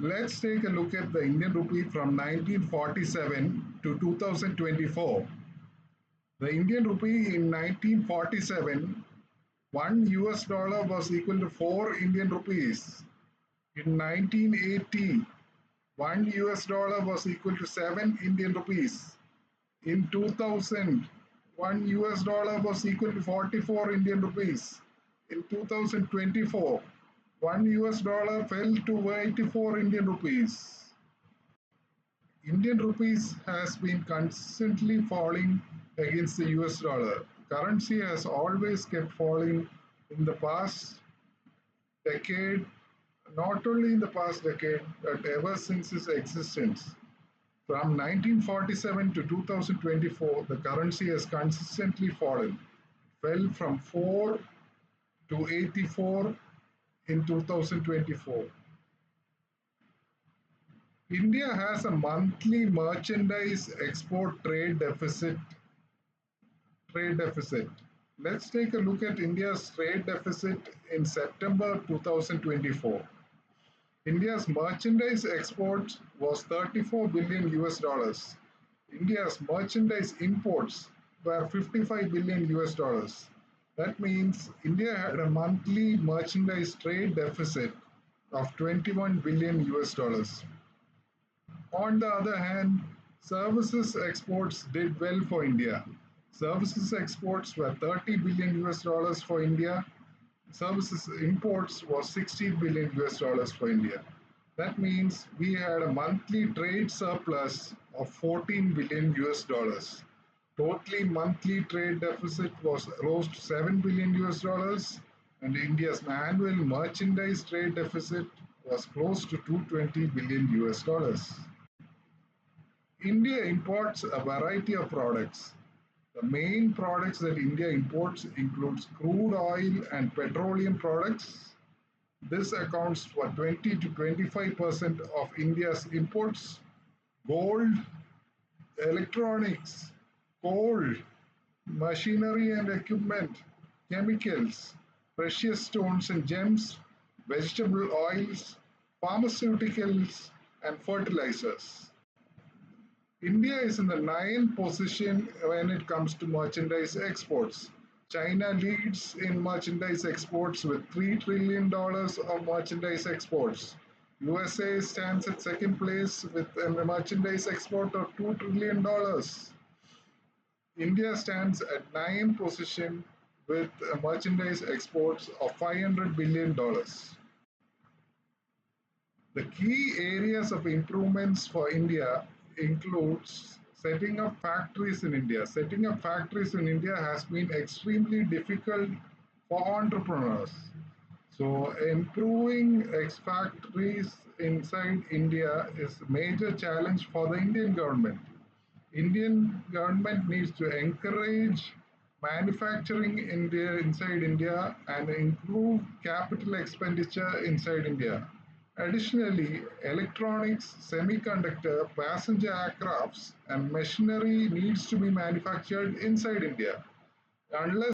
Let's take a look at the Indian rupee from 1947 to 2024. The Indian rupee in 1947, 1 US dollar was equal to 4 Indian rupees. In 1980, 1 US dollar was equal to 7 Indian rupees. In 2000, 1 US dollar was equal to 44 Indian rupees. In 2024, 1 US dollar fell to 84 Indian rupees. Indian rupees has been consistently falling against the US dollar. Currency has always kept falling in the past decade, not only in the past decade, but ever since its existence. From 1947 to 2024, the currency has consistently fallen. Fell from 4 to 84 in 2024. India has a monthly merchandise export trade deficit. Let's take a look at India's trade deficit in September 2024. India's merchandise export was 34 billion US dollars. India's merchandise imports were 55 billion US dollars. That means India had a monthly merchandise trade deficit of 21 billion US dollars. On the other hand, services exports did well for India. Services exports were 30 billion US dollars for India. Services imports was 16 billion US dollars for India. That means we had a monthly trade surplus of 14 billion US dollars. Totally monthly trade deficit was rose to 7 billion US dollars, and India's annual merchandise trade deficit was close to 220 billion US dollars. India imports a variety of products. The main products that India imports includes crude oil and petroleum products. This accounts for 20 to 25% of India's imports. Gold, electronics, coal, machinery and equipment, chemicals, precious stones and gems, vegetable oils, pharmaceuticals, and fertilizers. India is in the ninth position when it comes to merchandise exports. China leads in merchandise exports with $3 trillion of merchandise exports. USA stands at second place with a merchandise export of $2 trillion. India stands at ninth position with merchandise exports of $500 billion. The key areas of improvements for India includes setting up factories in India. Setting up factories in India has been extremely difficult for entrepreneurs. So improving factories inside India is a major challenge for the Indian government. Indian government needs to encourage manufacturing inside India and improve capital expenditure inside India. Additionally, electronics, semiconductor, passenger aircrafts, and machinery needs to be manufactured inside India. Unless